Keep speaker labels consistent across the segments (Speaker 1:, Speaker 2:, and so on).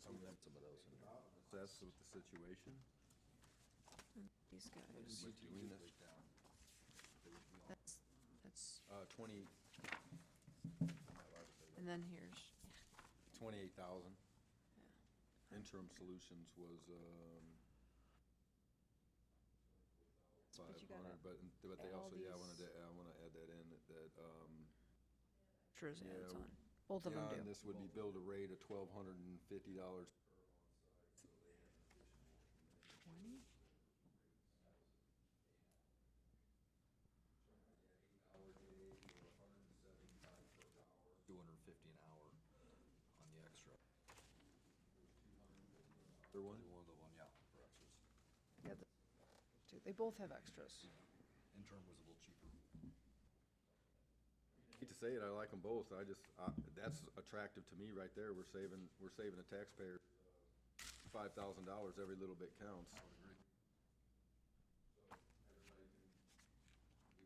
Speaker 1: Assess with the situation.
Speaker 2: These guys,
Speaker 1: With doing this.
Speaker 2: that's,
Speaker 1: 20,
Speaker 2: and then here's,
Speaker 1: 28,000. Interim solutions was,
Speaker 2: But you gotta
Speaker 1: 500, but they
Speaker 2: add all
Speaker 1: also, yeah, I
Speaker 2: these-
Speaker 1: wanna add that in, that,
Speaker 2: extras
Speaker 1: Yeah,
Speaker 2: adds on. Both of them
Speaker 1: beyond
Speaker 2: do.
Speaker 1: this would be billed a rate of $1,250.
Speaker 2: 20?
Speaker 3: 250 an hour on the extra.
Speaker 1: Other one?
Speaker 3: One of the one, yeah, for extras.
Speaker 2: Yeah, they both have extras.
Speaker 3: Intern was a little cheaper.
Speaker 1: Hate to say it, I like them both. That's attractive to me right there. We're saving the taxpayer $5,000. Every little bit counts.
Speaker 3: I would agree.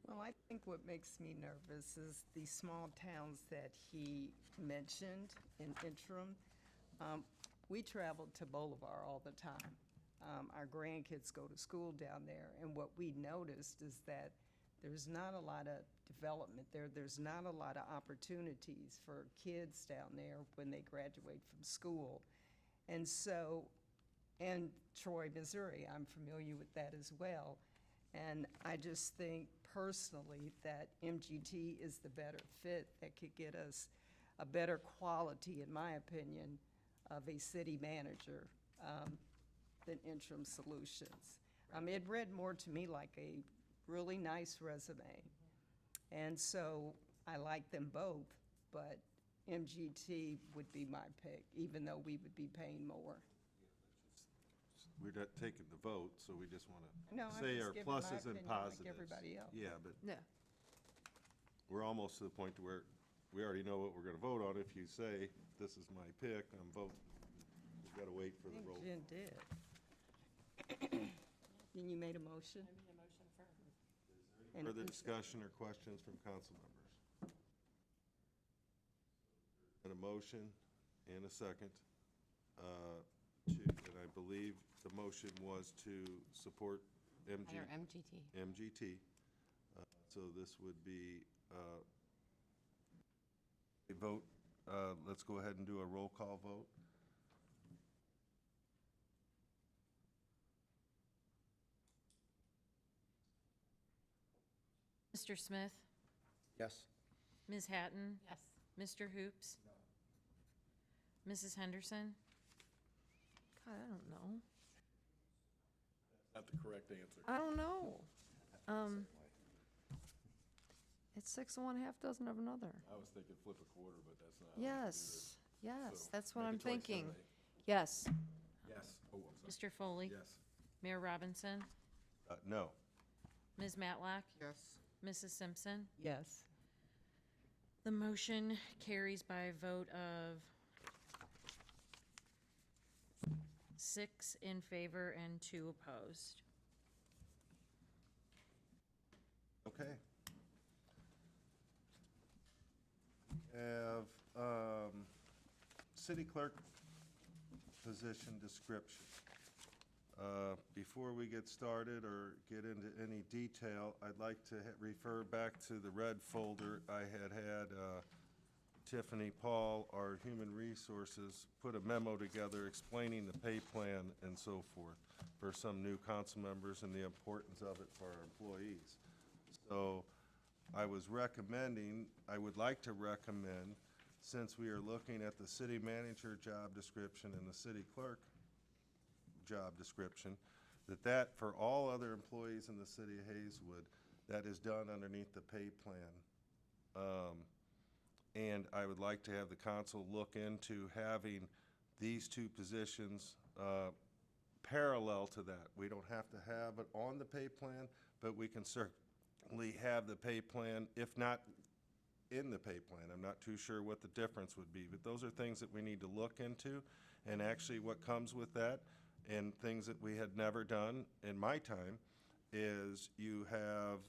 Speaker 4: Well, I think what makes me nervous is the small towns that he mentioned in interim. We travel to Bolivar all the time. Our grandkids go to school down there, and what we noticed is that there's not a lot of development there. There's not a lot of opportunities for kids down there when they graduate from school. And so, and Troy, Missouri, I'm familiar with that as well. And I just think personally that MGT is the better fit that could get us a better quality, in my opinion, of a city manager than Interim Solutions. It read more to me like a really nice resume. And so I like them both, but MGT would be my pick, even though we would be paying more.
Speaker 5: We're not taking the vote, so we just want
Speaker 4: No,
Speaker 5: to
Speaker 4: I'm
Speaker 5: say
Speaker 4: just
Speaker 5: our
Speaker 4: giving my
Speaker 5: pluses and
Speaker 4: opinion like
Speaker 5: positives.
Speaker 4: everybody else.
Speaker 5: Yeah, but
Speaker 2: Yeah,
Speaker 5: we're almost to the point to where we already know what we're gonna vote on. If you say, this is my pick, I'm voting. We've gotta wait for
Speaker 4: I
Speaker 5: the
Speaker 4: think
Speaker 5: roll.
Speaker 4: Jen did. Then you made a motion? And-
Speaker 5: Further discussion or questions from council members? And a motion and a second, and I believe the motion was to support
Speaker 6: MGT.
Speaker 5: MGT. So this would be a vote. Let's go ahead and do a roll call vote.
Speaker 6: Mr. Smith?
Speaker 1: Yes.
Speaker 6: Ms. Hatton?
Speaker 7: Yes.
Speaker 6: Mr. Hoops? Mrs. Henderson?
Speaker 2: God, I don't know.
Speaker 1: Not the correct answer.
Speaker 2: I don't know. It's 6 of one, half dozen of another.
Speaker 1: I was thinking flip a quarter, but that's not. how we do
Speaker 2: Yes, yes,
Speaker 1: So,
Speaker 2: that's what
Speaker 1: make a
Speaker 2: I'm
Speaker 1: choice then,
Speaker 2: thinking.
Speaker 1: right?
Speaker 2: Yes,
Speaker 1: it. Yes. Oh, I'm sorry.
Speaker 6: Mr. Foley?
Speaker 1: Yes.
Speaker 6: Mayor Robinson?
Speaker 5: No.
Speaker 6: Ms. Matlock?
Speaker 4: Yes.
Speaker 6: Mrs. Simpson?
Speaker 4: Yes.
Speaker 6: The motion carries by a vote of 6 in favor and 2 opposed.
Speaker 5: Okay. Have city clerk position description. Before we get started or get into any detail, I'd like to refer back to the red folder. I had Tiffany Paul, our Human Resources, put a memo together explaining the pay plan and so forth for some new council members and the importance of it for our employees. So I would like to recommend, since we are looking at the city manager job description and the city clerk job description, that for all other employees in the city of Hazelwood, that is done underneath the pay plan. And I would like to have the council look into having these two positions parallel to that. We don't have to have it on the pay plan, but we can certainly have the pay plan, if not in the pay plan. I'm not too sure what the difference would be, but those are things that we need to look into. And actually what comes with that, and things that we had never done in my time, is you have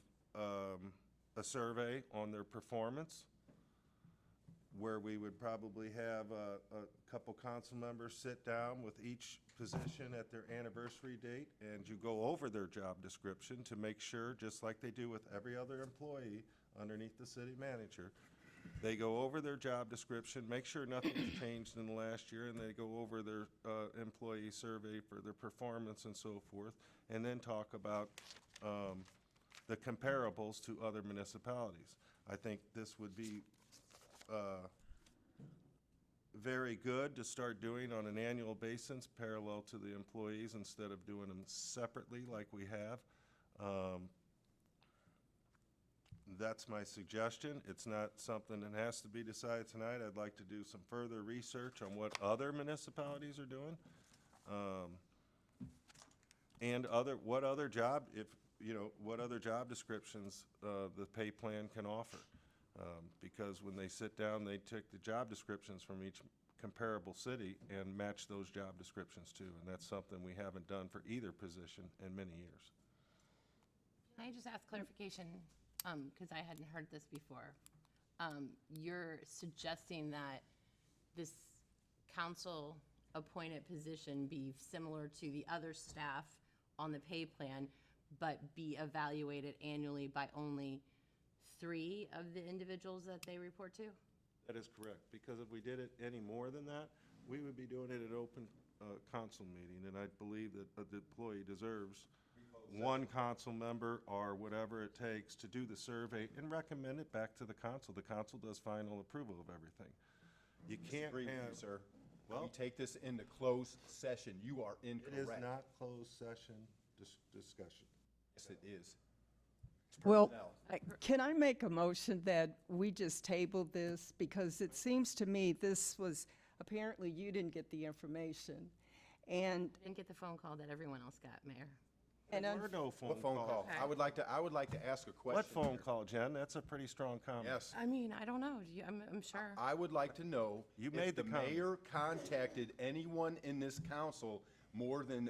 Speaker 5: a survey on their performance, where we would probably have a couple council members sit down with each position at their anniversary date, and you go over their job description to make sure, just like they do with every other employee underneath the city manager, they go over their job description, make sure nothing's changed in the last year, and they go over their employee survey for their performance and so forth, and then talk about the comparables to other municipalities. I think this would be very good to start doing on an annual basis, parallel to the employees, instead of doing them separately like we have. That's my suggestion. It's not something that has to be decided tonight. I'd like to do some further research on what other municipalities are doing. And what other job, what other job descriptions the pay plan can offer. Because when they sit down, they take the job descriptions from each comparable city and match those job descriptions too. And that's something we haven't done for either position in many years.
Speaker 7: Can I just ask clarification, because I hadn't heard this before? You're suggesting that this council-appointed position be similar to the other staff on the pay plan, but be evaluated annually by only 3 of the individuals that they report to?
Speaker 5: That is correct, because if we did it any more than that, we would be doing it at open council meeting, and I believe that the employee deserves one council member or whatever it takes to do the survey and recommend it back to the council. The council does final approval of everything. You can't
Speaker 8: Disagree with you,
Speaker 5: have,
Speaker 8: sir.
Speaker 5: Well-
Speaker 8: We take this into closed session. You are
Speaker 5: it
Speaker 8: incorrect.
Speaker 5: is not closed session discussion.
Speaker 8: Yes, it is. It's
Speaker 4: Well,
Speaker 8: personnel.
Speaker 4: can I make a motion that we just table this? Because it seems to me this was, apparently you didn't get the information. And,
Speaker 7: I didn't get the phone call that everyone else got, Mayor.
Speaker 4: and
Speaker 5: There were no phone
Speaker 8: What phone call?
Speaker 5: calls.
Speaker 8: I would like to ask a question.
Speaker 5: What phone
Speaker 8: here.
Speaker 5: call, Jen? That's a pretty strong comment.
Speaker 8: Yes.
Speaker 7: I mean, I don't know. I'm sure.
Speaker 8: I would like to know
Speaker 5: You
Speaker 8: if
Speaker 5: made
Speaker 8: the
Speaker 5: the comment.
Speaker 8: mayor contacted anyone in this council more than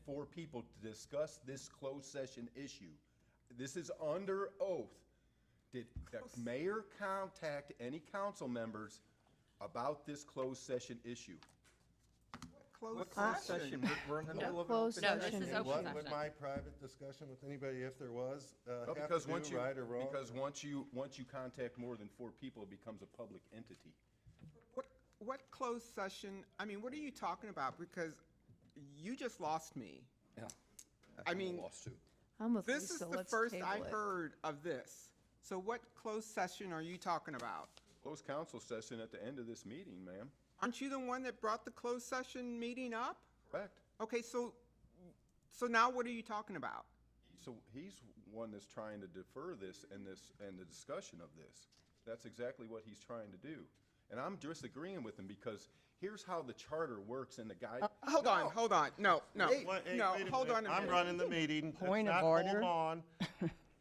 Speaker 8: 4 people to discuss this closed session issue. This is under oath. Did the mayor contact any council members about this closed session issue?
Speaker 1: What closed session? We're in the middle of an
Speaker 2: Closed
Speaker 1: open
Speaker 7: No,
Speaker 1: session.
Speaker 7: this is
Speaker 5: And
Speaker 7: open
Speaker 5: what
Speaker 7: session.
Speaker 5: would my private discussion with anybody, if there was,
Speaker 8: Well,
Speaker 5: have
Speaker 8: because
Speaker 5: to do, right or wrong?
Speaker 8: Because once you contact more than 4 people, it becomes a public entity.
Speaker 9: What closed session, I mean, what are you talking about? Because you just lost me.
Speaker 3: Yeah.
Speaker 9: I mean,
Speaker 3: Lost too.
Speaker 2: I'm with
Speaker 9: this is
Speaker 2: Lisa,
Speaker 9: the
Speaker 2: let's
Speaker 9: first
Speaker 2: table
Speaker 9: I
Speaker 2: it.
Speaker 9: heard of this. So what closed session are you talking about?
Speaker 8: Closed council session at the end of this meeting, ma'am.
Speaker 9: Aren't you the one that brought the closed session meeting up?
Speaker 8: Correct.
Speaker 9: Okay, so now what are you talking about?
Speaker 8: So he's one that's trying to defer this and the discussion of this. That's exactly what he's trying to do. And I'm disagreeing with him because here's how the charter works in the guide.
Speaker 9: Hold on. No,
Speaker 5: Wait,
Speaker 9: no,
Speaker 5: wait a
Speaker 9: hold
Speaker 5: minute.
Speaker 9: on a
Speaker 5: I'm
Speaker 9: minute.
Speaker 5: running the meeting. Let's
Speaker 4: Point of
Speaker 5: not
Speaker 4: order.
Speaker 5: Hold on.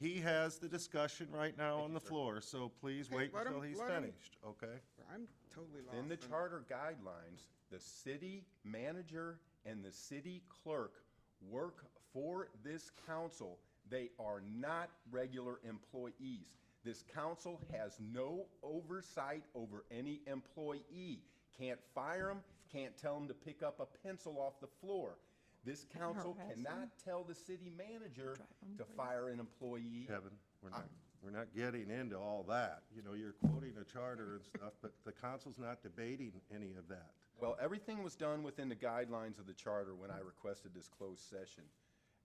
Speaker 5: He has the discussion right now on the floor, so please
Speaker 9: Okay,
Speaker 5: wait
Speaker 9: let
Speaker 5: until
Speaker 9: him-
Speaker 5: he's
Speaker 9: let him-
Speaker 5: finished, okay?
Speaker 9: I'm totally lost.
Speaker 8: In the charter guidelines, the city manager and the city clerk work for this council. They are not regular employees. This council has no oversight over any employee. Can't fire them, can't tell them to pick up a pencil off the floor. This council
Speaker 2: harass
Speaker 8: cannot tell the city manager to fire an employee.
Speaker 5: Kevin, we're not getting into all that. You know, you're quoting a charter and stuff, but the council's not debating any of that.
Speaker 8: Well, everything was done within the guidelines of the charter when I requested this closed session.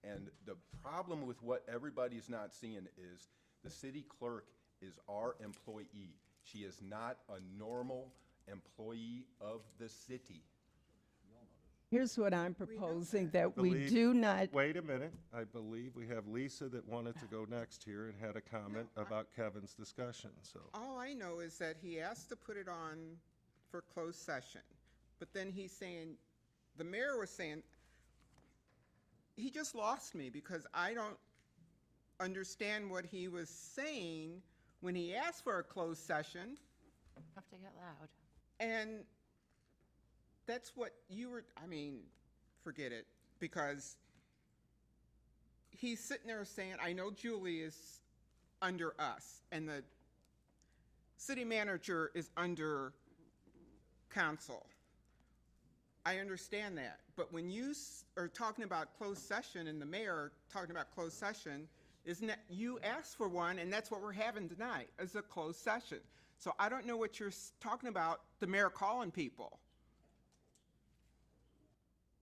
Speaker 8: And the problem with what everybody's not seeing is the city clerk is our employee. She is not a normal employee of the city.
Speaker 4: here's what I'm proposing, that we
Speaker 5: Believe-
Speaker 4: do not,
Speaker 5: Wait a minute. I believe we have Lisa that wanted to go next here and had a comment about Kevin's discussion, so.
Speaker 9: All I know is that he asked to put it on for closed session, but then he's saying, the mayor was saying, he just lost me because I don't understand what he was saying when he asked for a closed session,
Speaker 7: Have to get loud.
Speaker 9: and that's what you were, I mean, forget it, because he's sitting there saying, I know Julie is under us, and the city manager is under council. I understand that, but when you are talking about closed session and the mayor talking about closed session, isn't that, you asked for one, and that's what we're having tonight, is a closed session. So I don't know what you're talking about, the mayor calling people.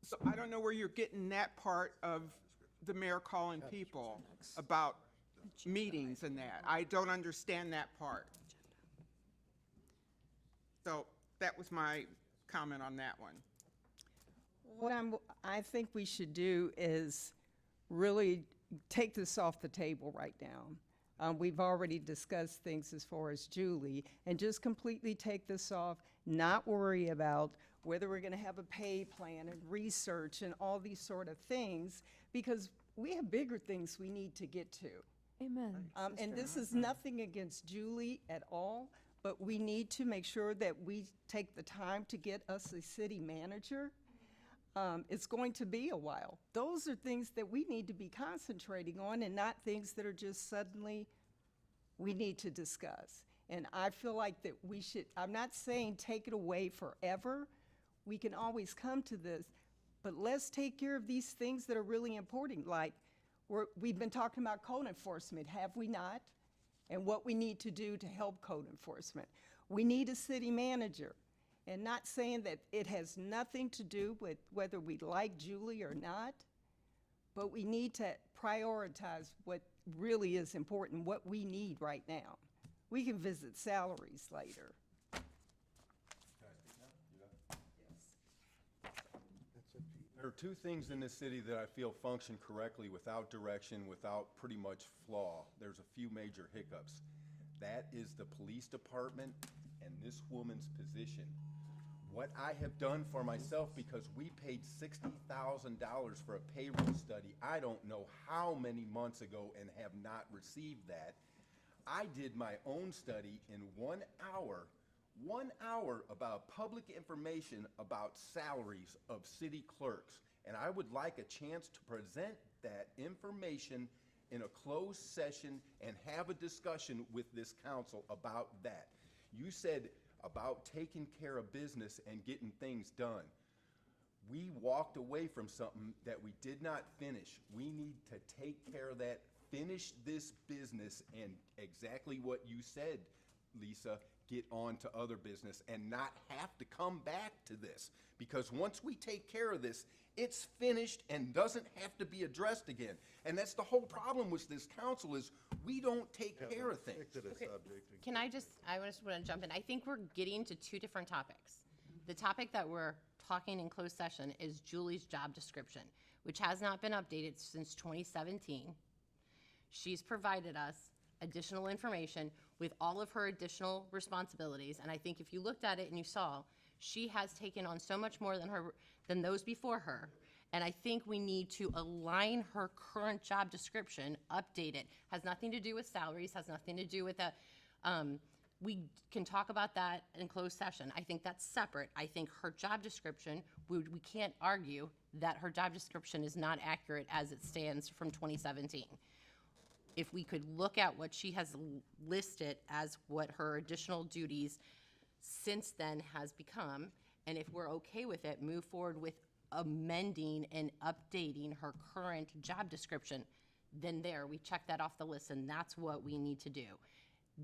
Speaker 9: So I don't know where you're getting that part of the mayor calling people about meetings and that. I don't understand that part. So that was my comment on that one.
Speaker 4: What I think we should do is really take this off the table right now. We've already discussed things as far as Julie, and just completely take this off, not worry about whether we're gonna have a pay plan and research and all these sort of things, because we have bigger things we need to get to.
Speaker 2: Amen.
Speaker 4: And this is nothing against Julie at all, but we need to make sure that we take the time to get us a city manager. It's going to be a while. Those are things that we need to be concentrating on, and not things that are just suddenly we need to discuss. And I feel like that we should, I'm not saying take it away forever. We can always come to this, but let's take care of these things that are really important. Like, we've been talking about code enforcement, have we not? And what we need to do to help code enforcement. We need a city manager. And not saying that it has nothing to do with whether we like Julie or not, but we need to prioritize what really is important, what we need right now. We can visit salaries later.
Speaker 8: There are two things in this city that I feel function correctly without direction, without pretty much flaw. There's a few major hiccups. That is the police department and this woman's position. What I have done for myself, because we paid $60,000 for a payroll study, I don't know how many months ago, and have not received that. I did my own study in 1 hour about public information about salaries of city clerks. And I would like a chance to present that information in a closed session and have a discussion with this council about that. You said about taking care of business and getting things done. We walked away from something that we did not finish. We need to take care of that, finish this business, and exactly what you said, Lisa, get on to other business and not have to come back to this. Because once we take care of this, it's finished and doesn't have to be addressed again. And that's the whole problem with this council, is we don't take care of things.
Speaker 5: Stick to the subject.
Speaker 7: Can I just want to jump in. I think we're getting to two different topics. The topic that we're talking in closed session is Julie's job description, which has not been updated since 2017. She's provided us additional information with all of her additional responsibilities. And I think if you looked at it and you saw, she has taken on so much more than those before her. And I think we need to align her current job description, update it. Has nothing to do with salaries, has nothing to do with we can talk about that in closed session. I think that's separate. I think her job description, we can't argue that her job description is not accurate as it stands from 2017. If we could look at what she has listed as what her additional duties since then has become, and if we're okay with it, move forward with amending and updating her current job description, then we check that off the list, and that's what we need to do.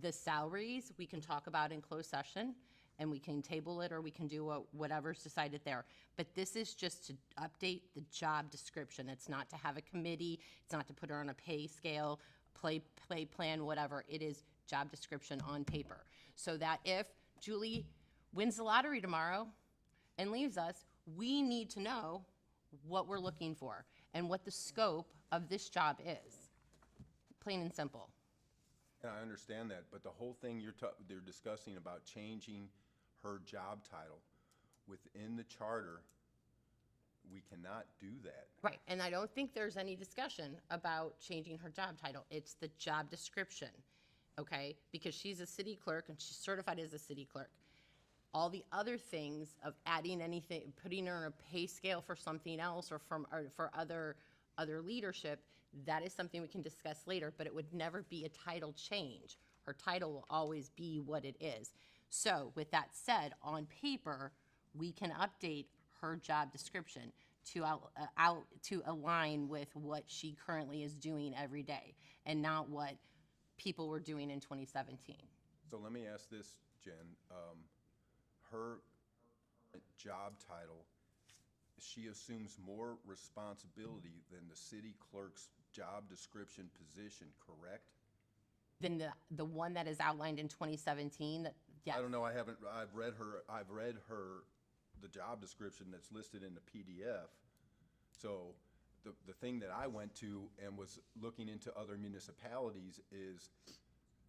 Speaker 7: The salaries, we can talk about in closed session, and we can table it, or we can do whatever's decided there. But this is just to update the job description. It's not to have a committee, it's not to put her on a pay scale, play plan, whatever. It is job description on paper. So that if Julie wins the lottery tomorrow and leaves us, we need to know what we're looking for and what the scope of this job is. Plain and simple.
Speaker 8: And I understand that, but the whole thing they're discussing about changing her job title within the charter, we cannot do that.
Speaker 7: Right, and I don't think there's any discussion about changing her job title. It's the job description, okay? Because she's a city clerk and she's certified as a city clerk. All the other things of adding anything, putting her on a pay scale for something else or for other leadership, that is something we can discuss later, but it would never be a title change. Her title will always be what it is. So with that said, on paper, we can update her job description to align with what she currently is doing every day and not what people were doing in 2017.
Speaker 8: So let me ask this, Jen. Her job title, she assumes more responsibility than the city clerk's job description position, correct?
Speaker 7: Then the one that is outlined in 2017, yes.
Speaker 8: I don't know, I've read her, the job description that's listed in the PDF. So the thing that I went to and was looking into other municipalities is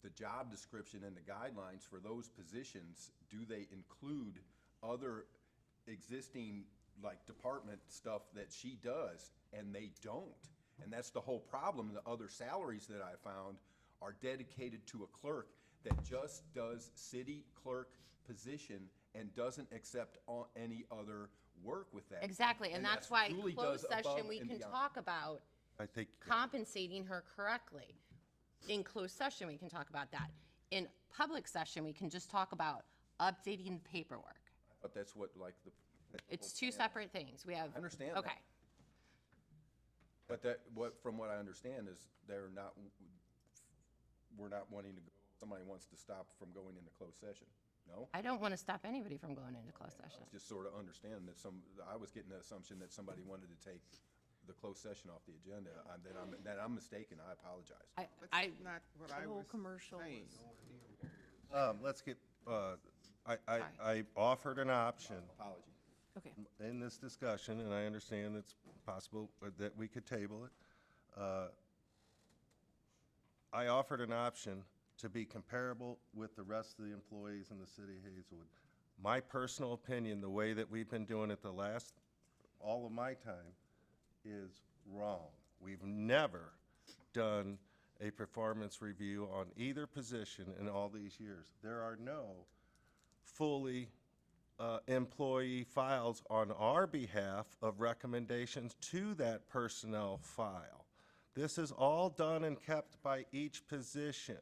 Speaker 8: the job description and the guidelines for those positions, do they include other existing, like, department stuff that she does? And they don't. And that's the whole problem. The other salaries that I found are dedicated to a clerk that just does city clerk position and doesn't accept any other work with that.
Speaker 7: Exactly, and that's why
Speaker 8: Julie
Speaker 7: closed
Speaker 8: does
Speaker 7: session,
Speaker 8: above
Speaker 7: we
Speaker 8: and
Speaker 7: can
Speaker 8: beyond.
Speaker 7: talk about
Speaker 5: I think,
Speaker 7: compensating her correctly. In closed session, we can talk about that. In public session, we can just talk about updating the paperwork.
Speaker 8: But that's what, like,
Speaker 7: It's two separate things. We have.
Speaker 8: I understand that.
Speaker 7: Okay.
Speaker 8: But from what I understand is we're not wanting to go, somebody wants to stop from going into closed session, no?
Speaker 7: I don't want to stop anybody from going into closed session.
Speaker 8: Just sort of understand that I was getting the assumption that somebody wanted to take the closed session off the agenda. That I'm mistaken, I apologize.
Speaker 7: I,
Speaker 9: Not what
Speaker 2: The
Speaker 9: I
Speaker 2: whole
Speaker 9: was
Speaker 2: commercial
Speaker 9: saying.
Speaker 5: let's get, I offered an option
Speaker 8: Apology.
Speaker 2: Okay.
Speaker 5: in this discussion, and I understand it's possible that we could table it. I offered an option to be comparable with the rest of the employees in the city of Hazelwood. My personal opinion, the way that we've been doing it all of my time, is wrong. We've never done a performance review on either position in all these years. There are no fully employee files on our behalf of recommendations to that personnel file. This is all done and kept by each position.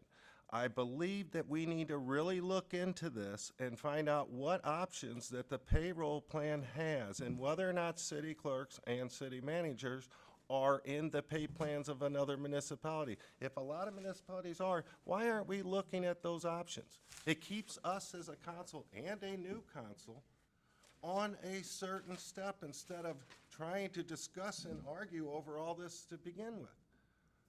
Speaker 5: I believe that we need to really look into this and find out what options that the payroll plan has and whether or not city clerks and city managers are in the pay plans of another municipality. If a lot of municipalities are, why aren't we looking at those options? It keeps us as a council and a new council on a certain step instead of trying to discuss and argue over all this to begin with.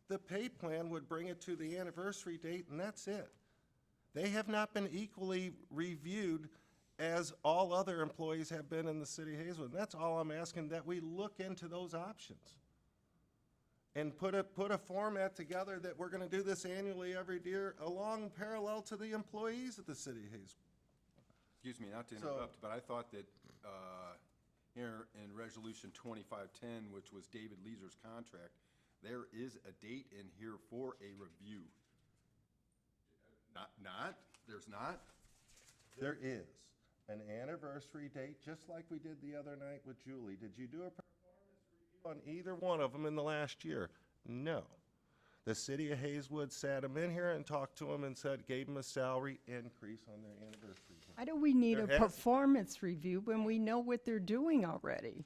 Speaker 5: The pay plan would bring it to the anniversary date, and that's it. They have not been equally reviewed as all other employees have been in the city of Hazelwood. And that's all I'm asking, that we look into those options and put a format together that we're gonna do this annually every year along parallel to the employees of the city of Hazelwood.
Speaker 8: Excuse me, not to interrupt, but I thought that here in Resolution 2510, which was David Leeser's contract, there is a date in here for a review. There's not?
Speaker 5: There is an anniversary date, just like we did the other night with Julie. Did you do a performance review on either one of them in the last year? No. The city of Hazelwood sat them in here and talked to them and gave them a salary increase on their anniversary.
Speaker 4: Why do we need a
Speaker 5: There has-
Speaker 4: performance review when we know what they're doing already?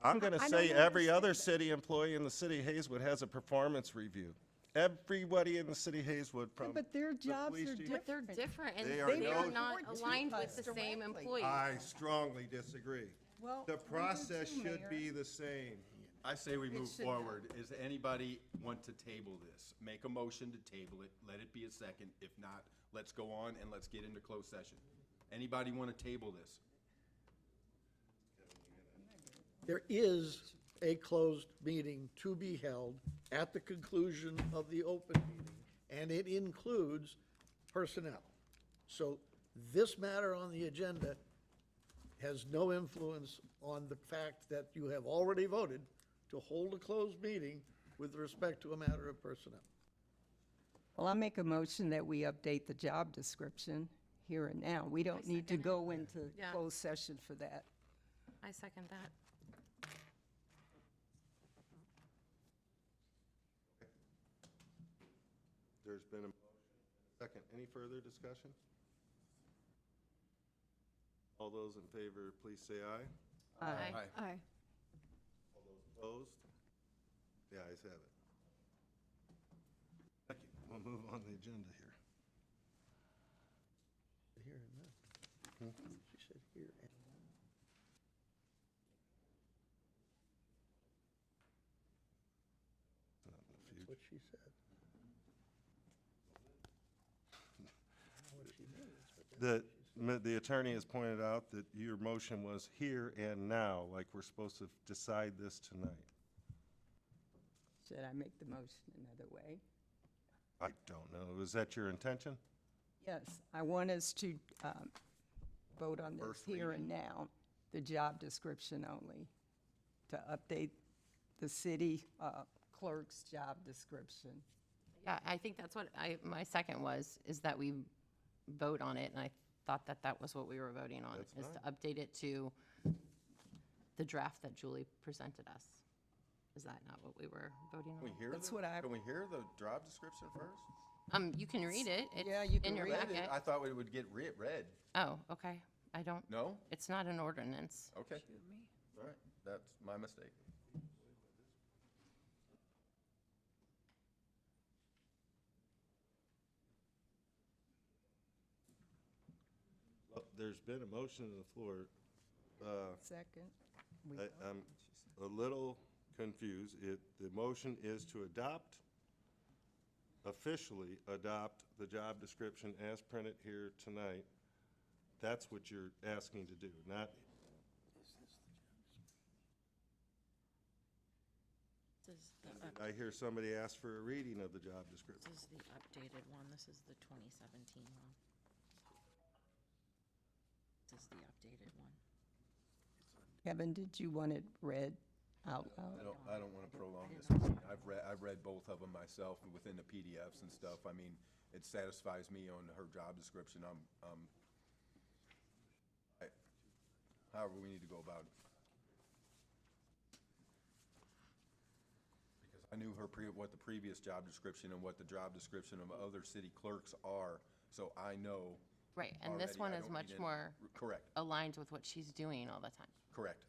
Speaker 5: I'm gonna
Speaker 4: I
Speaker 5: say
Speaker 4: don't
Speaker 5: every other
Speaker 4: understand
Speaker 5: city employee in the city of Hazelwood has a performance review. Everybody in the city of Hazelwood from.
Speaker 4: But their
Speaker 5: the
Speaker 4: jobs
Speaker 5: police
Speaker 4: are
Speaker 5: chief-
Speaker 7: but they're
Speaker 4: different.
Speaker 7: different, and
Speaker 5: They
Speaker 7: they
Speaker 5: are
Speaker 7: are
Speaker 5: no-
Speaker 7: not
Speaker 4: Report to
Speaker 7: aligned with
Speaker 4: us
Speaker 7: the same
Speaker 4: directly.
Speaker 7: employees.
Speaker 5: I strongly disagree.
Speaker 4: Well,
Speaker 5: The
Speaker 4: we do
Speaker 5: process
Speaker 4: too,
Speaker 5: should
Speaker 4: Mayor.
Speaker 5: be the same.
Speaker 8: I say we move
Speaker 4: should not.
Speaker 8: forward. Is anybody want to table this? Make a motion to table it, let it be a second. If not, let's go on and let's get into closed session. Anybody want to table this?
Speaker 10: There is a closed meeting to be held at the conclusion of the open meeting, and it includes personnel. So this matter on the agenda has no influence on the fact that you have already voted to hold a closed meeting with respect to a matter of personnel.
Speaker 4: Well, I make a motion that we update the job description here and now. We don't need to
Speaker 7: second it.
Speaker 4: go into
Speaker 7: Yeah.
Speaker 4: closed session for that.
Speaker 7: I second that.
Speaker 5: There's been a motion and a Second, any further discussion? All those in favor, please say aye.
Speaker 7: Aye.
Speaker 2: Aye.
Speaker 5: All those opposed? The ayes have it. Thank you. We'll move on the agenda here.
Speaker 10: Here and now. She said here and now.
Speaker 5: Not in the
Speaker 10: That's
Speaker 5: future.
Speaker 10: what she said. I don't know what she means, but that's
Speaker 5: The attorney has pointed out that your motion was here and now, like we're supposed to decide this tonight.
Speaker 4: Should I make the motion another way?
Speaker 5: I don't know. Is that your intention?
Speaker 4: Yes, I want us to vote on this
Speaker 8: First
Speaker 4: here and now, the job description only, to update the city clerk's job description.
Speaker 7: Yeah, I think that's what my second was, is that we vote on it, and I thought that that was what we were voting on,
Speaker 5: That's
Speaker 7: is to update it to the draft that Julie presented us. Is that not what we were voting
Speaker 8: Can we
Speaker 7: on?
Speaker 8: hear
Speaker 4: That's
Speaker 8: the-
Speaker 4: what I-
Speaker 8: Can we hear the job description first?
Speaker 7: You can read it.
Speaker 4: Yeah,
Speaker 7: It's
Speaker 4: you can
Speaker 7: in your
Speaker 4: read
Speaker 8: Read it.
Speaker 7: packet.
Speaker 8: I thought it would get read.
Speaker 7: Oh, okay. I don't,
Speaker 8: No?
Speaker 7: it's not an ordinance.
Speaker 8: Okay. All right, that's my mistake.
Speaker 5: Well, there's been a motion on the floor.
Speaker 4: Second. we
Speaker 5: I'm a little confused. The motion is to officially adopt the job description as printed here tonight. That's what you're asking to do, not,
Speaker 6: This is the,
Speaker 5: I hear somebody ask for a reading of the job description.
Speaker 6: this is the updated one. This is the 2017 one. This is the updated one.
Speaker 4: Kevin, did you want it read out loud?
Speaker 8: I don't want to prolong this. I've read both of them myself within the PDFs and stuff. I mean, it satisfies me on her job description. However, we need to go about it. Because I knew what the previous job description and what the job description of other city clerks are, so I know.
Speaker 7: Right, and this
Speaker 8: already.
Speaker 7: one
Speaker 8: I
Speaker 7: is
Speaker 8: don't
Speaker 7: much
Speaker 8: need it.
Speaker 7: more
Speaker 8: Correct,
Speaker 7: aligned with what she's doing all the time.
Speaker 8: correct.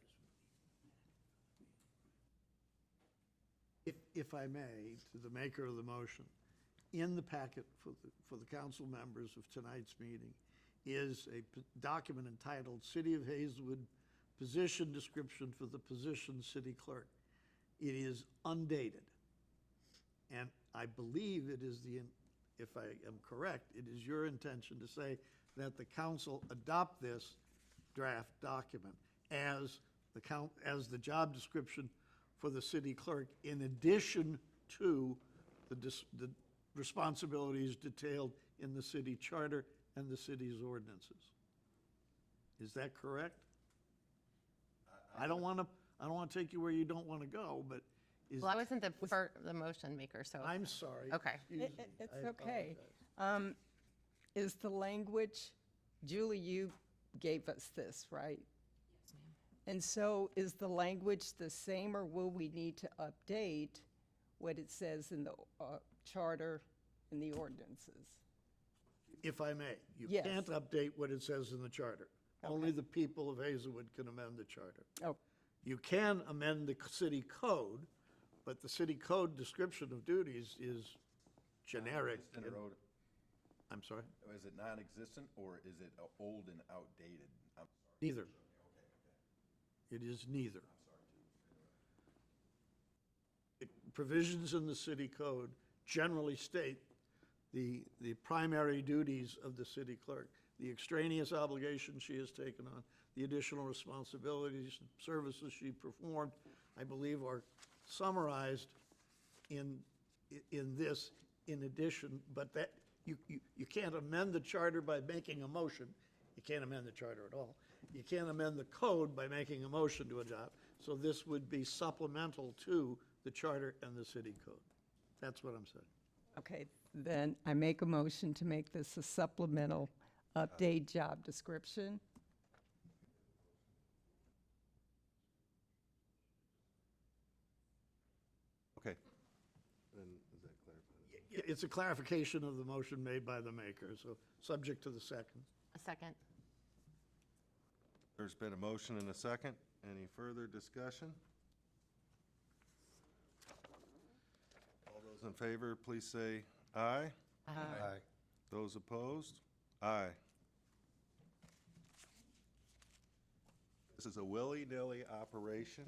Speaker 10: If I may, to the maker of the motion, in the packet for the council members of tonight's meeting is a document entitled City of Hazelwood Position Description for the Position City Clerk. It is undated. And I believe it is if I am correct, it is your intention to say that the council adopt this draft document as the job description for the city clerk, in addition to the responsibilities detailed in the city charter and the city's ordinances. Is that correct? I don't want to take you where you don't want to go, but is,
Speaker 7: Well, I wasn't the motion maker, so.
Speaker 10: I'm sorry.
Speaker 7: Okay.
Speaker 10: Excuse me.
Speaker 4: It's
Speaker 10: I
Speaker 4: okay.
Speaker 10: apologize.
Speaker 4: Is the language, Julie, you gave us this, right?
Speaker 6: Yes, ma'am.
Speaker 4: And so is the language the same, or will we need to update what it says in the charter and the ordinances?
Speaker 10: If I may, you
Speaker 4: Yes.
Speaker 10: can't update what it says in the charter. Only the people of Hazelwood can amend the charter.
Speaker 4: Oh,
Speaker 10: You can amend the city code, but the city code description of duties is generic.
Speaker 8: Existent or old-
Speaker 10: I'm sorry?
Speaker 8: Is it non-existent or is it old and outdated?
Speaker 10: Neither. It is neither. Provisions in the city code generally state the primary duties of the city clerk, the extraneous obligations she has taken on, the additional responsibilities, services she performed, I believe are summarized in this in addition, but that, you can't amend the charter by making a motion. You can't amend the charter at all. You can't amend the code by making a motion to adopt. So this would be supplemental to the charter and the city code. That's what I'm saying.
Speaker 4: okay, then I make a motion to make this a supplemental update job description.
Speaker 5: Okay. Then, is that clarified?
Speaker 10: It's a clarification of the motion made by the maker, so subject to the second.
Speaker 7: A second.
Speaker 5: There's been a motion and a second. Any further discussion? All those in favor, please say aye.
Speaker 3: Aye.
Speaker 5: Those opposed? Aye. This is a willy-nilly operation.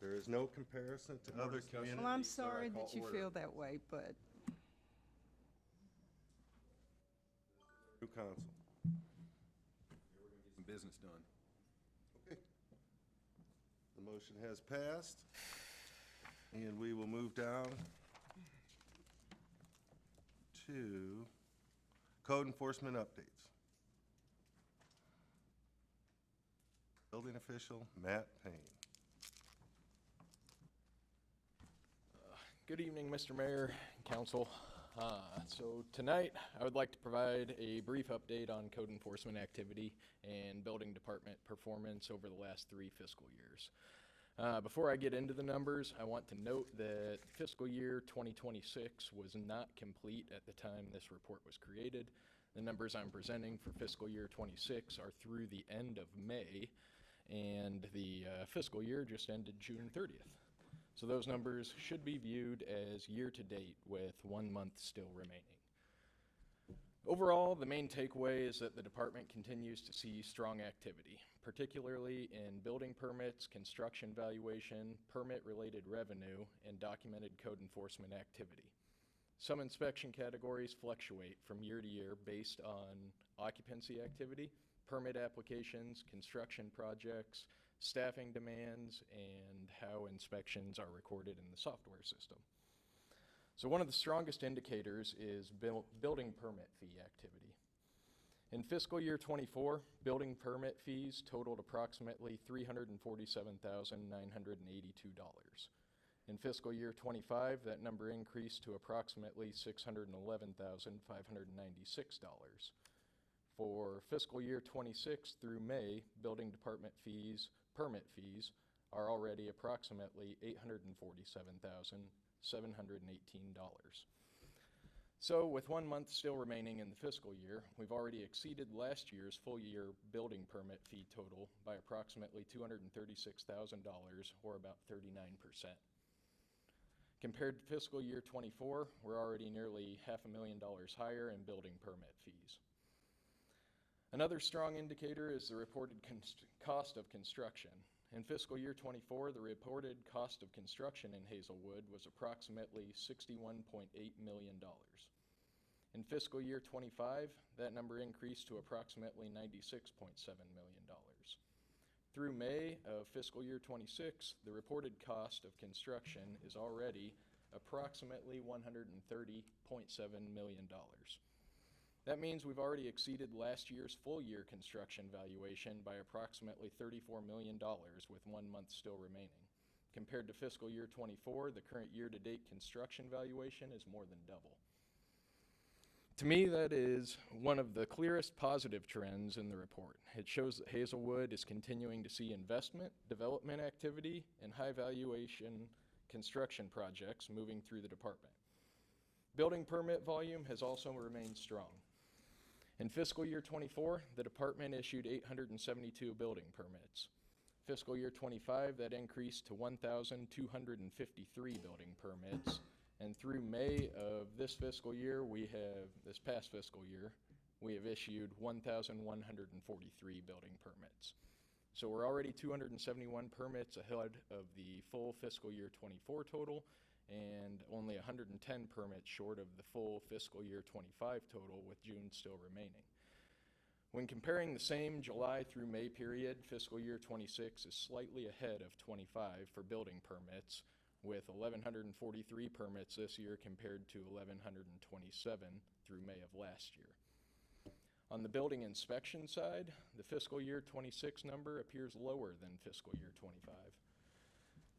Speaker 5: There is no comparison to
Speaker 1: More
Speaker 5: other
Speaker 1: discussion?
Speaker 5: communities.
Speaker 4: Well, I'm
Speaker 1: Sir, I
Speaker 4: sorry
Speaker 1: call
Speaker 4: that you
Speaker 1: order.
Speaker 4: feel that way, but
Speaker 5: New council.
Speaker 1: Some business done.
Speaker 5: The motion has passed, and we will move down to code enforcement updates. Building official Matt Payne.
Speaker 11: Good evening, Mr. Mayor, Council. So tonight, I would like to provide a brief update on code enforcement activity and building department performance over the last 3 fiscal years. Before I get into the numbers, I want to note that fiscal year 2026 was not complete at the time this report was created. The numbers I'm presenting for fiscal year 26 are through the end of May, and the fiscal year just ended June 30th. So those numbers should be viewed as year-to-date with 1 month still remaining. Overall, the main takeaway is that the department continues to see strong activity, particularly in building permits, construction valuation, permit-related revenue, and documented code enforcement activity. Some inspection categories fluctuate from year to year based on occupancy activity, permit applications, construction projects, staffing demands, and how inspections are recorded in the software system. So one of the strongest indicators is building permit fee activity. In fiscal year 24, building permit fees totaled approximately $347,982. In fiscal year 25, that number increased to approximately $611,596. For fiscal year 26 through May, building department fees, permit fees, are already approximately $847,718. So with 1 month still remaining in the fiscal year, we've already exceeded last year's full year building permit fee total by approximately $236,000, or about 39%. Compared to fiscal year 24, we're already nearly $500,000 higher in building permit fees. Another strong indicator is the reported cost of construction. In fiscal year 24, the reported cost of construction in Hazelwood was approximately $61.8 million. In fiscal year 25, that number increased to approximately $96.7 million. Through May of fiscal year 26, the reported cost of construction is already approximately $130.7 million. That means we've already exceeded last year's full year construction valuation by approximately $34 million with 1 month still remaining. Compared to fiscal year 24, the current year-to-date construction valuation is more than double. To me, that is one of the clearest positive trends in the report. It shows that Hazelwood is continuing to see investment, development activity, and high valuation construction projects moving through the department. Building permit volume has also remained strong. In fiscal year 24, the department issued 872 building permits. Fiscal year 25, that increased to 1,253 building permits. And through May of this past fiscal year, we have issued 1,143 building permits. So we're already 271 permits ahead of the full fiscal year 24 total, and only 110 permits short of the full fiscal year 25 total, with June still remaining. When comparing the same July through May period, fiscal year 26 is slightly ahead of 25 for building permits, with 1,143 permits this year compared to 1,127 through May of last year. On the building inspection side, the fiscal year 26 number appears lower than fiscal year 25.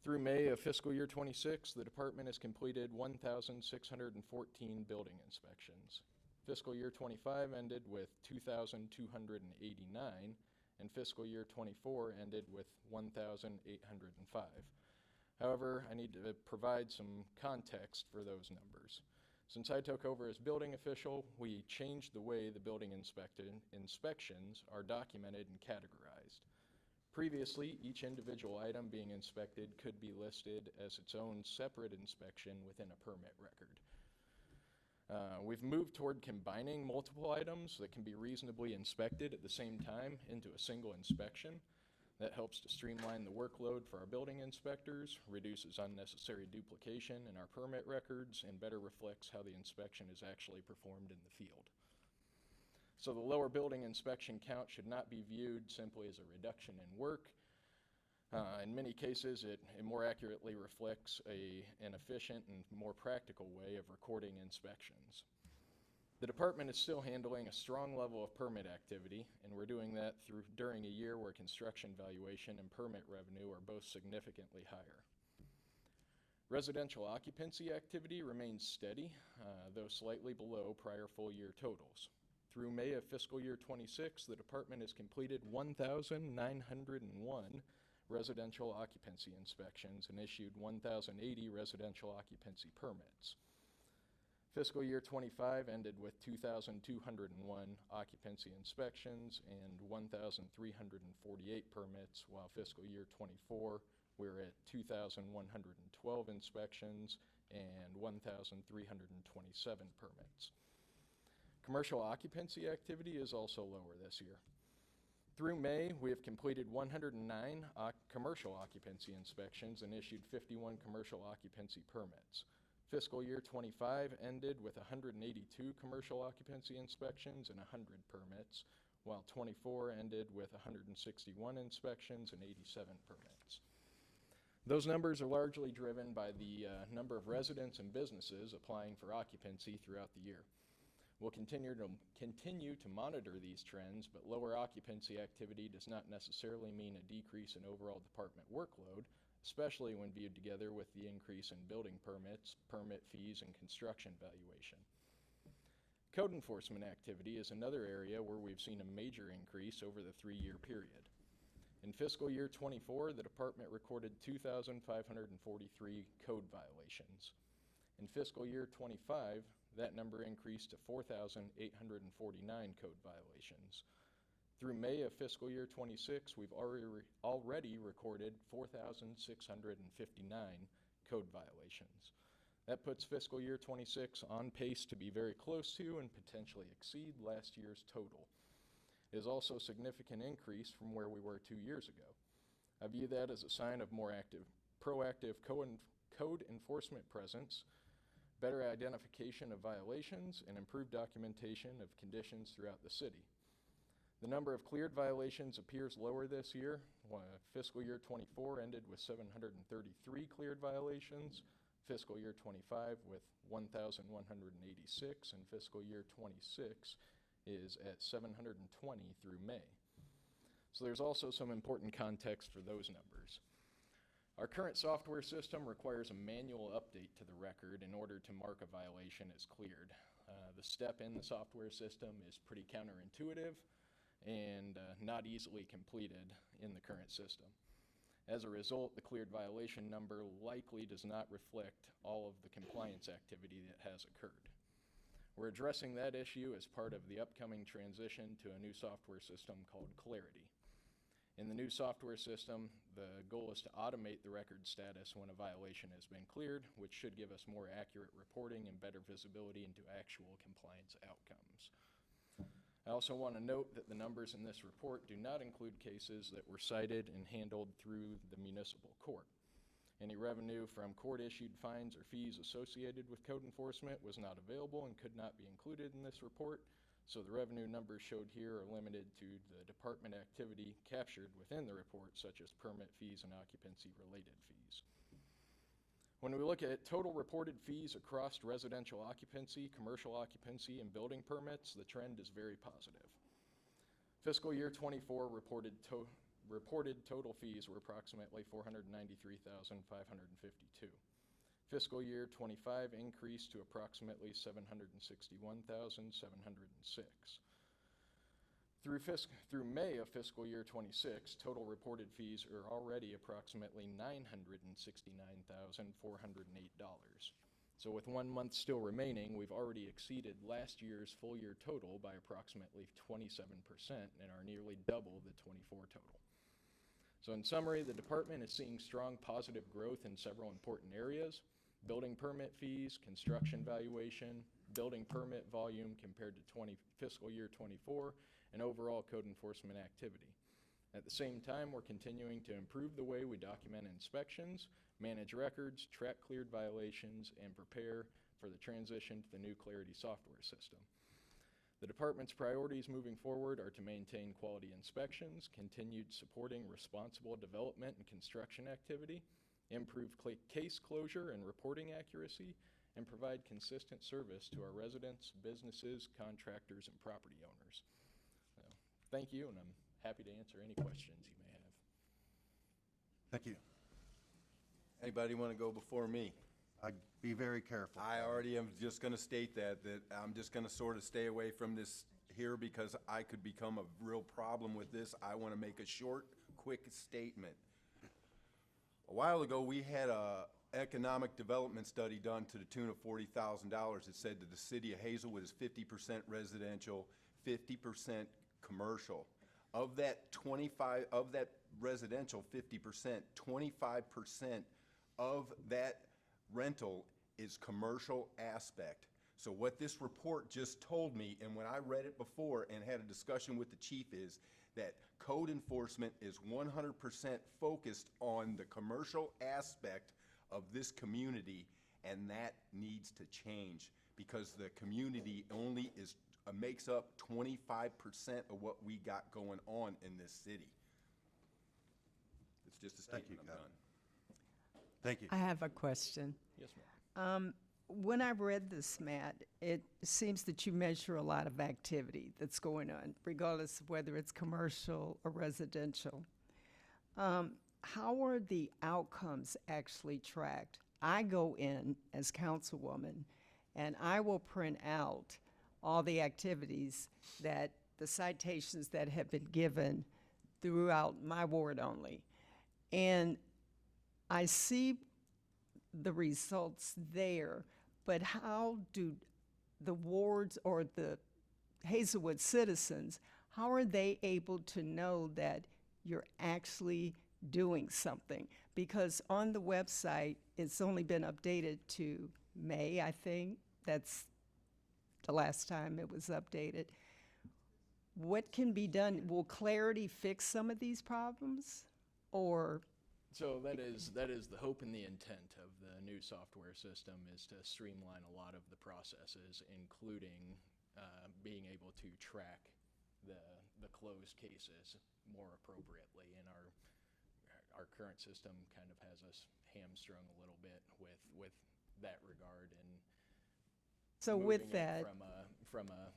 Speaker 11: Through May of fiscal year 26, the department has completed 1,614 building inspections. Fiscal year 25 ended with 2,289, and fiscal year 24 ended with 1,805. However, I need to provide some context for those numbers. Since I took over as building official, we changed the way the building inspections are documented and categorized. Previously, each individual item being inspected could be listed as its own separate inspection within a permit record. We've moved toward combining multiple items that can be reasonably inspected at the same time into a single inspection. That helps to streamline the workload for our building inspectors, reduces unnecessary duplication in our permit records, and better reflects how the inspection is actually performed in the field. So the lower building inspection count should not be viewed simply as a reduction in work. In many cases, it more accurately reflects an efficient and more practical way of recording inspections. The department is still handling a strong level of permit activity, and we're doing that during a year where construction valuation and permit revenue are both significantly higher. Residential occupancy activity remains steady, though slightly below prior full year totals. Through May of fiscal year 26, the department has completed 1,901 residential occupancy inspections and issued 1,080 residential occupancy permits. Fiscal year 25 ended with 2,201 occupancy inspections and 1,348 permits, while fiscal year 24, we're at 2,112 inspections and 1,327 permits. Commercial occupancy activity is also lower this year. Through May, we have completed 109 commercial occupancy inspections and issued 51 commercial occupancy permits. Fiscal year 25 ended with 182 commercial occupancy inspections and 100 permits, while 24 ended with 161 inspections and 87 permits. Those numbers are largely driven by the number of residents and businesses applying for occupancy throughout the year. We'll continue to monitor these trends, but lower occupancy activity does not necessarily mean a decrease in overall department workload, especially when viewed together with the increase in building permits, permit fees, and construction valuation. Code enforcement activity is another area where we've seen a major increase over the 3-year period. In fiscal year 24, the department recorded 2,543 code violations. In fiscal year 25, that number increased to 4,849 code violations. Through May of fiscal year 26, we've already recorded 4,659 code violations. That puts fiscal year 26 on pace to be very close to and potentially exceed last year's total. It is also a significant increase from where we were 2 years ago. I view that as a sign of more proactive code enforcement presence, better identification of violations, and improved documentation of conditions throughout the city. The number of cleared violations appears lower this year. Fiscal year 24 ended with 733 cleared violations, fiscal year 25 with 1,186, and fiscal year 26 is at 720 through May. So there's also some important context for those numbers. Our current software system requires a manual update to the record in order to mark a violation as cleared. The step in the software system is pretty counterintuitive and not easily completed in the current system. As a result, the cleared violation number likely does not reflect all of the compliance activity that has occurred. We're addressing that issue as part of the upcoming transition to a new software system called Clarity. In the new software system, the goal is to automate the record status when a violation has been cleared, which should give us more accurate reporting and better visibility into actual compliance outcomes. I also want to note that the numbers in this report do not include cases that were cited and handled through the municipal court. Any revenue from court-issued fines or fees associated with code enforcement was not available and could not be included in this report, so the revenue numbers showed here are limited to the department activity captured within the report, such as permit fees and occupancy-related fees. When we look at total reported fees across residential occupancy, commercial occupancy, and building permits, the trend is very positive. Fiscal year 24 reported total fees were approximately $493,552. Fiscal year 25 increased to approximately $761,706. Through May of fiscal year 26, total reported fees are already approximately $969,408. So with 1 month still remaining, we've already exceeded last year's full year total by approximately 27% and are nearly double the '24 total. So in summary, the department is seeing strong positive growth in several important areas: building permit fees, construction valuation, building permit volume compared to fiscal year '24, and overall code enforcement activity. At the same time, we're continuing to improve the way we document inspections, manage records, track cleared violations, and prepare for the transition to the new Clarity software system. The department's priorities moving forward are to maintain quality inspections, continued supporting responsible development and construction activity, improve case closure and reporting accuracy, and provide consistent service to our residents, businesses, contractors, and property owners. So, thank you, and I'm happy to answer any questions you may have.
Speaker 5: Thank you.
Speaker 8: Anybody want to go before me?
Speaker 5: I'd be very careful.
Speaker 8: I already am just going to state that I'm just going to sort of stay away from this here because I could become a real problem with this. I want to make a short, quick statement. A while ago, we had a economic development study done to the tune of $40,000. It said that the city of Hazelwood is 50% residential, 50% commercial. Of that residential 50%, 25% of that rental is commercial aspect. So what this report just told me, and when I read it before and had a discussion with the chief, is that code enforcement is 100% focused on the commercial aspect of this community, and that needs to change because the community only makes up 25% of what we got going on in this city. It's just a
Speaker 5: Thank you,
Speaker 8: statement. I'm
Speaker 5: Kevin.
Speaker 8: done.
Speaker 5: Thank you.
Speaker 4: I have a question.
Speaker 11: Yes, ma'am.
Speaker 4: When I read this, Matt, it seems that you measure a lot of activity that's going on, regardless of whether it's commercial or residential. How are the outcomes actually tracked? I go in as councilwoman, and I will print out all the activities that the citations that have been given throughout my ward only. And I see the results there, but how do the wards or the Hazelwood citizens, how are they able to know that you're actually doing something? Because on the website, it's only been updated to May, I think. That's the last time it was updated. What can be done? Will Clarity fix some of these problems? Or
Speaker 11: So that is the hope and the intent of the new software system, is to streamline a lot of the processes, including being able to track the closed cases more appropriately. And our current system kind of has us hamstrung a little bit with that regard, and
Speaker 4: so
Speaker 11: moving
Speaker 4: with
Speaker 11: it
Speaker 4: that,
Speaker 11: from a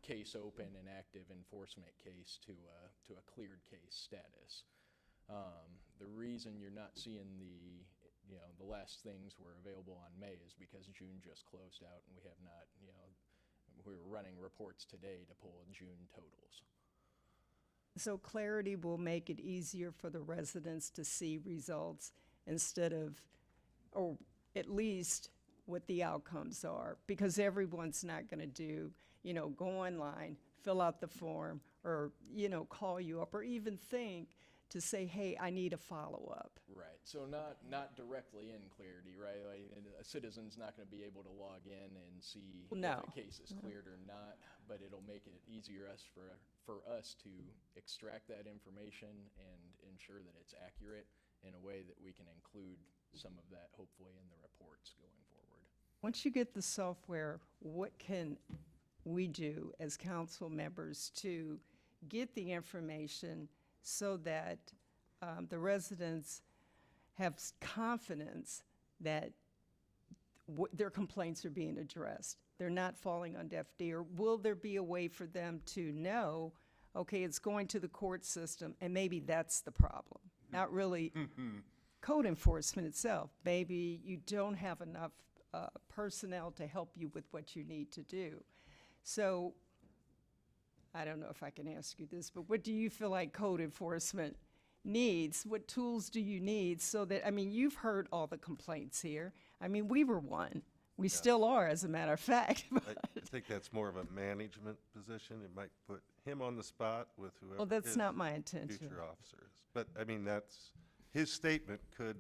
Speaker 11: case open and active enforcement case to a cleared case status. The reason you're not seeing the last things were available on May is because June just closed out, and we have not, we're running reports today to pull June totals.
Speaker 4: so Clarity will make it easier for the residents to see results instead of, or at least what the outcomes are, because everyone's not going to do, go online, fill out the form, or, call you up, or even think to say, hey, I need a follow-up.
Speaker 11: Right, so not directly in Clarity, right? Like, a citizen's not going to be able to log in and see
Speaker 4: No.
Speaker 11: if a case is cleared or not, but it'll make it easier for us to extract that information and ensure that it's accurate in a way that we can include some of that hopefully in the reports going forward.
Speaker 4: Once you get the software, what can we do as council members to get the information so that the residents have confidence that their complaints are being addressed? They're not falling on deaf ear. Will there be a way for them to know, okay, it's going to the court system, and maybe that's the problem? Not really code enforcement itself. Maybe you don't have enough personnel to help you with what you need to do. So I don't know if I can ask you this, but what do you feel like code enforcement needs? What tools do you need so that, you've heard all the complaints here. We were one. We still are, as a matter of fact.
Speaker 5: I think that's more of a management position. It might put him on the spot with whoever
Speaker 4: Well, that's
Speaker 5: his
Speaker 4: not my intention.
Speaker 5: future officer is. But, I mean, that's, his statement could,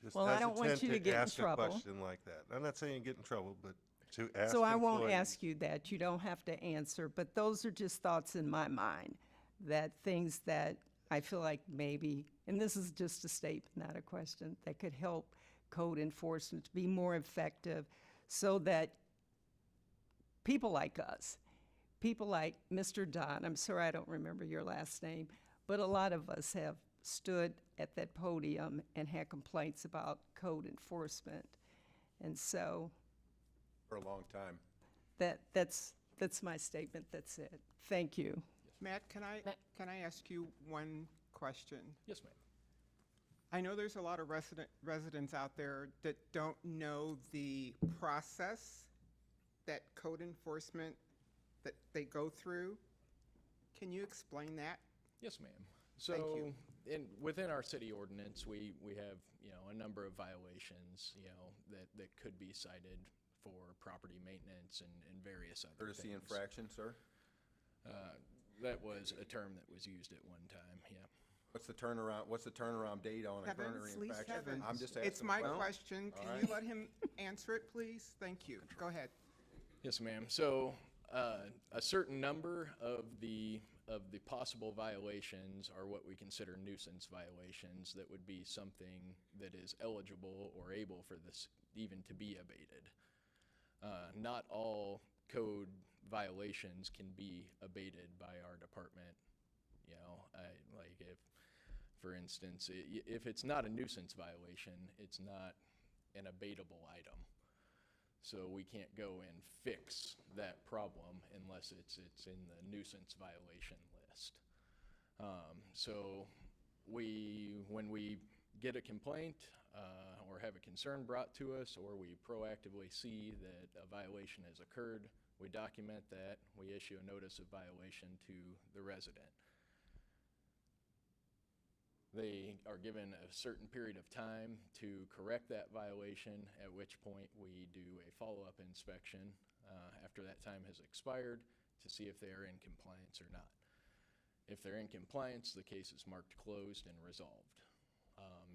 Speaker 5: just
Speaker 4: Well, I don't want you to
Speaker 5: hesitant
Speaker 4: get in
Speaker 5: ask a
Speaker 4: trouble.
Speaker 5: question like that. I'm not saying get in trouble, but to ask
Speaker 4: So I won't
Speaker 5: employees-
Speaker 4: ask you that. You don't have to answer. But those are just thoughts in my mind, that things that I feel like maybe, and this is just a statement, not a question, that could help code enforcement to be more effective so that people like us, people like Mr. Don, I'm sorry I don't remember your last name, but a lot of us have stood at that podium and had complaints about code enforcement. And so
Speaker 8: For a long time.
Speaker 4: that's my statement. That's it. Thank you.
Speaker 9: Matt, can I ask you one question?
Speaker 11: Yes, ma'am.
Speaker 9: I know there's a lot of residents out there that don't know the process that code enforcement, that they go through. Can you explain that?
Speaker 11: Yes, ma'am.
Speaker 9: Thank you.
Speaker 11: So, within our city ordinance, we have, a number of violations, that could be cited for property maintenance and various other things.
Speaker 1: Courtesy infraction, sir?
Speaker 11: That was a term that was used at one time, yeah.
Speaker 1: What's the turnaround date on a
Speaker 9: Heavens,
Speaker 1: courtesy
Speaker 9: Lisa
Speaker 1: infraction?
Speaker 9: Heavens.
Speaker 1: I'm just asking.
Speaker 9: It's my
Speaker 1: a question.
Speaker 9: question.
Speaker 1: All
Speaker 9: Can
Speaker 1: right.
Speaker 9: you let him answer it, please? Thank you. Go ahead.
Speaker 11: Yes, ma'am. So, a certain number of the possible violations are what we consider nuisance violations that would be something that is eligible or able for this even to be abated. Not all code violations can be abated by our department. Like if, for instance, if it's not a nuisance violation, it's not an abatable item. So we can't go and fix that problem unless it's in the nuisance violation list. So when we get a complaint or have a concern brought to us, or we proactively see that a violation has occurred, we document that, we issue a notice of violation to the resident. They are given a certain period of time to correct that violation, at which point we do a follow-up inspection after that time has expired to see if they are in compliance or not. If they're in compliance, the case is marked closed and resolved.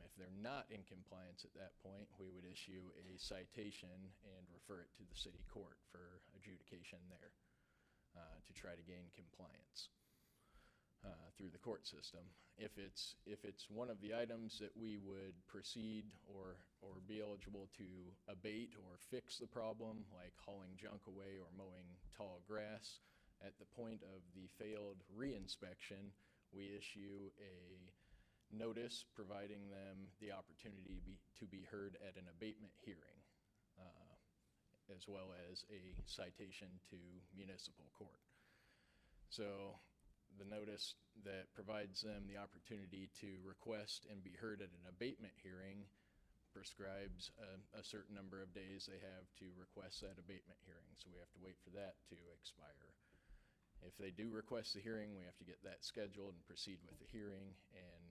Speaker 11: If they're not in compliance at that point, we would issue a citation and refer it to the city court for adjudication there to try to gain compliance through the court system. If it's one of the items that we would proceed or be eligible to abate or fix the problem, like hauling junk away or mowing tall grass, at the point of the failed reinspection, we issue a notice providing them the opportunity to be heard at an abatement hearing, as well as a citation to municipal court. So the notice that provides them the opportunity to request and be heard at an abatement hearing prescribes a certain number of days they have to request that abatement hearing. So we have to wait for that to expire. If they do request the hearing, we have to get that scheduled and proceed with the hearing and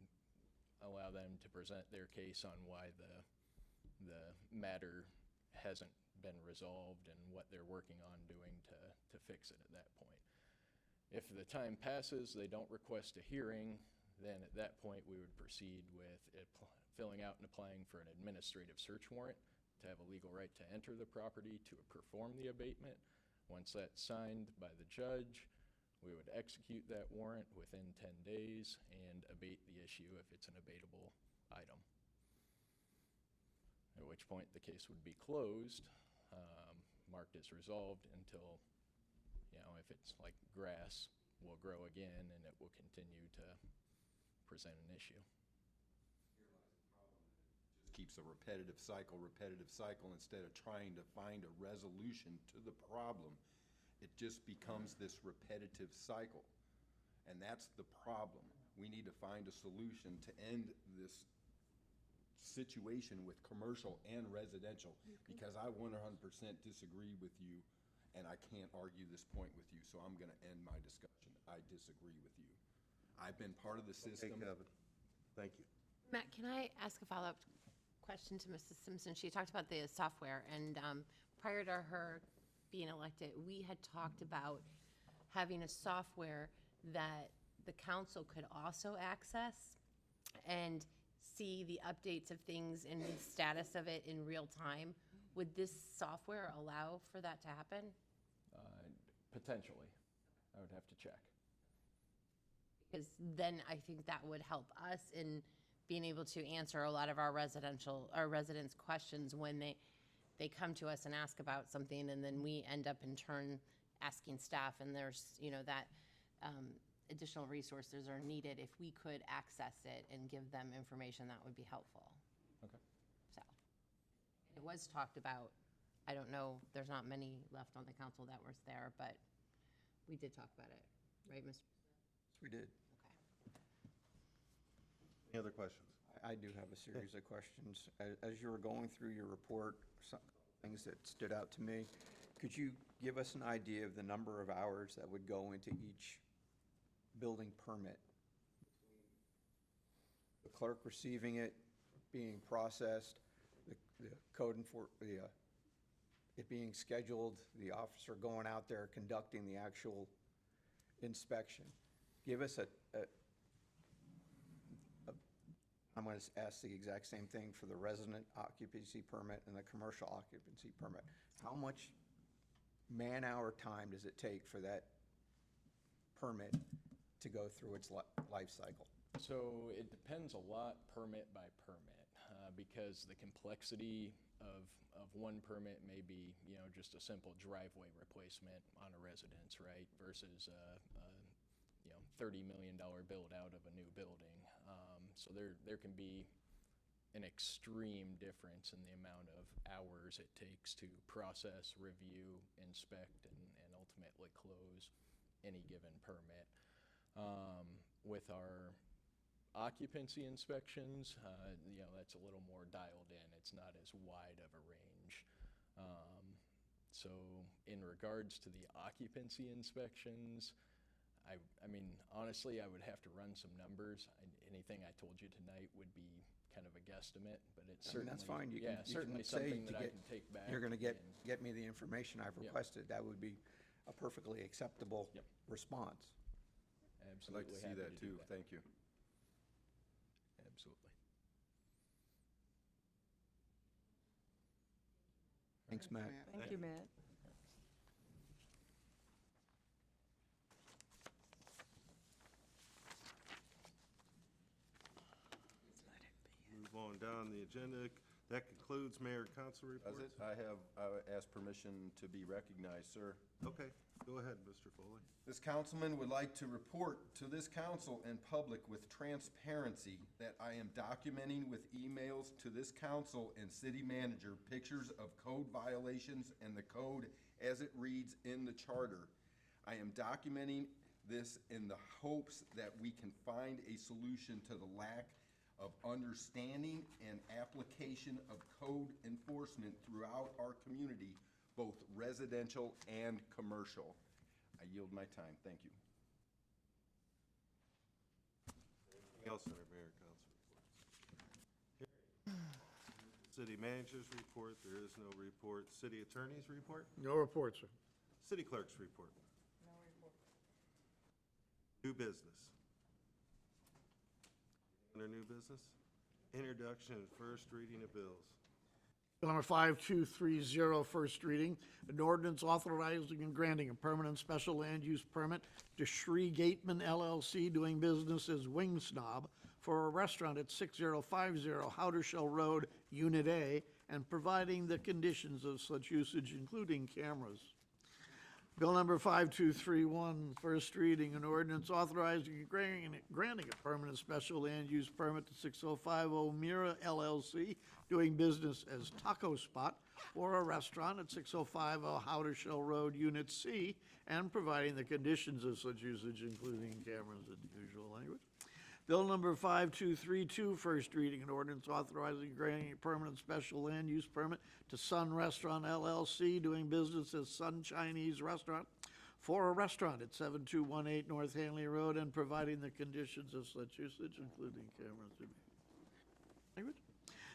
Speaker 11: allow them to present their case on why the matter hasn't been resolved and what they're working on doing to fix it at that point. If the time passes, they don't request a hearing, then at that point we would proceed with filling out and applying for an administrative search warrant to have a legal right to enter the property to perform the abatement. Once that's signed by the judge, we would execute that warrant within 10 days and abate the issue if it's an abatable item. At which point the case would be closed, marked as resolved until, if it's like grass, will grow again and it will continue to present an issue.
Speaker 1: Keeps a repetitive cycle, instead of trying to find a resolution to the problem. It just becomes this repetitive cycle. And that's the problem. We need to find a solution to end this situation with commercial and residential, because I 100% disagree with you, and I can't argue this point with you, so I'm going to end my discussion. I disagree with you. I've been part of the
Speaker 5: Okay,
Speaker 1: system.
Speaker 5: Kevin. Thank you.
Speaker 7: Matt, can I ask a follow-up question to Mrs. Simpson. She talked about the software, and prior to her being elected, we had talked about having a software that the council could also access and see the updates of things and the status of it in real time. Would this software allow for that to happen?
Speaker 11: Potentially. I would have to check.
Speaker 7: Because then I think that would help us in being able to answer a lot of our residents' questions when they come to us and ask about something, and then we end up in turn asking staff, and there's, that additional resources are needed. If we could access it and give them information, that would be helpful.
Speaker 11: Okay.
Speaker 7: So, it was talked about. I don't know, there's not many left on the council that was there, but we did talk about it, right, Mr.?
Speaker 3: We did.
Speaker 7: Okay.
Speaker 5: Any other questions?
Speaker 12: I do have a series of questions. As you were going through your report, some things that stood out to me, could you give us an idea of the number of hours that would go into each building permit? The clerk receiving it, being processed, the code it being scheduled, the officer going out there conducting the actual inspection. Give us I'm going to ask the exact same thing for the resident occupancy permit and the commercial occupancy permit. How much man-hour time does it take for that permit to go through its life cycle?
Speaker 11: So it depends a lot permit by permit, because the complexity of one permit may be, just a simple driveway replacement on a residence, right? Versus $30 million build out of a new building. So there can be an extreme difference in the amount of hours it takes to process, review, inspect, and ultimately close any given permit. With our occupancy inspections, that's a little more dialed in. It's not as wide of a range. So in regards to the occupancy inspections, I mean, honestly, I would have to run some numbers. Anything I told you tonight would be kind of a guesstimate, but it's certainly,
Speaker 12: That's fine. You can
Speaker 11: certainly
Speaker 12: say
Speaker 11: something that I can take back.
Speaker 12: You're going to
Speaker 11: and-
Speaker 12: get me the information I've requested. That would be a perfectly acceptable
Speaker 11: Yep.
Speaker 12: response.
Speaker 1: I'd like
Speaker 11: Absolutely
Speaker 1: to see
Speaker 11: happy
Speaker 1: that
Speaker 11: to do
Speaker 1: too. Thank you.
Speaker 11: Absolutely.
Speaker 12: Thanks, Matt.
Speaker 4: Thank you, Matt.
Speaker 5: Move on down the agenda. That concludes mayor and council
Speaker 1: Does
Speaker 5: reports.
Speaker 1: it? I asked permission to be recognized, sir.
Speaker 5: Okay, go ahead, Mr. Foley.
Speaker 1: This councilman would like to report to this council and public with transparency that I am documenting with emails to this council and city manager pictures of code violations and the code as it reads in the charter. I am documenting this in the hopes that we can find a solution to the lack of understanding and application of code enforcement throughout our community, both residential and commercial. I yield my time. Thank you.
Speaker 5: Anything else on our mayor and council reports? City manager's report, there is no report. City attorney's report?
Speaker 10: No report, sir.
Speaker 5: City clerk's report? No report. New business? Under new business? Introduction and first reading of bills.
Speaker 10: Bill number 5230, first reading, an ordinance authorizing and granting a permanent special land use permit to Shree Gateman LLC doing business as Wing Snob for a restaurant at 6050 Howdershell Road, Unit A, and providing the conditions of such usage, including cameras. Bill number 5231, first reading, an ordinance authorizing and granting a permanent special land use permit to 6050 Mira LLC, doing business as Taco Spot for a restaurant at 6050 Howdershell Road, Unit C, and providing the conditions of such usage, including cameras and usual language. Bill number 5232, first reading, an ordinance authorizing and granting a permanent special land use permit to Sun Restaurant LLC, doing business as Sun Chinese Restaurant for a restaurant at 7218 North Hanley Road, and providing the conditions of such usage, including cameras and language.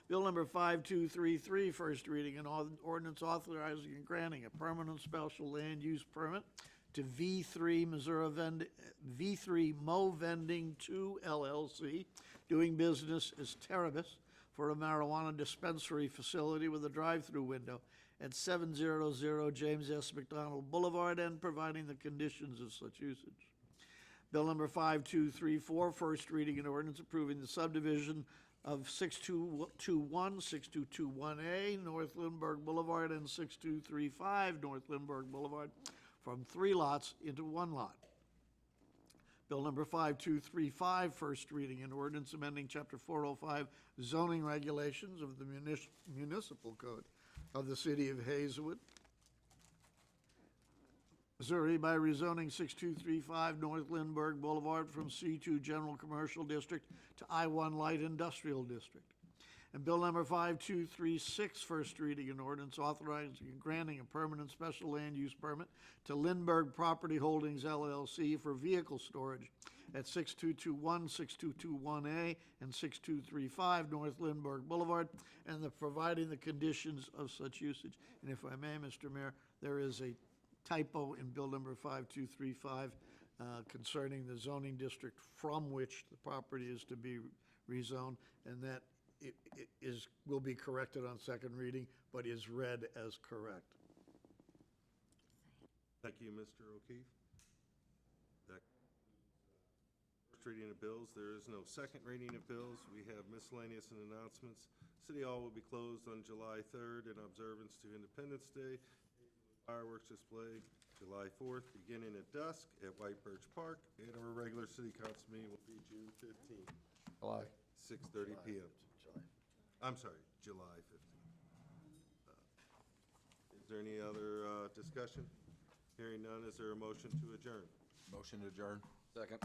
Speaker 10: Bill number 5233, first reading, an ordinance authorizing and granting a permanent special land use permit to V3 V3 Mo Vending 2 LLC, doing business as Terabis, for a marijuana dispensary facility with a drive-through window at 700 James S. McDonald Boulevard, and providing the conditions of such usage. Bill number 5234, first reading, an ordinance approving the subdivision of 6221, 6221A North Lindbergh Boulevard and 6235 North Lindbergh Boulevard from 3 lots into 1 lot. Bill number 5235, first reading, an ordinance amending Chapter 405 zoning regulations of the municipal code of the city of Hazelwood, Missouri by rezoning 6235 North Lindbergh Boulevard from C2 General Commercial District to I1 Light Industrial District. And Bill number 5236, first reading, an ordinance authorizing and granting a permanent special land use permit to Lindbergh Property Holdings LLC for vehicle storage at 6221, 6221A, and 6235 North Lindbergh Boulevard, and providing the conditions of such usage. And if I may, Mr. Mayor, there is a typo in Bill number 5235 concerning the zoning district from which the property is to be rezoned, and that it will be corrected on second reading, but is read as correct.
Speaker 5: Thank you, Mr. O'Keefe. First reading of bills. There is no second reading of bills. We have miscellaneous and announcements. City Hall will be closed on July 3rd in observance to Independence Day. Fireworks display July 4th, beginning at dusk at White Birch Park, and our regular city council meeting will be June 15th.
Speaker 12: July.
Speaker 5: 6:30 p.m. I'm sorry, July 15th. Is there any other discussion? Hearing none, is there a motion to adjourn?
Speaker 1: Motion to adjourn.
Speaker 3: Second.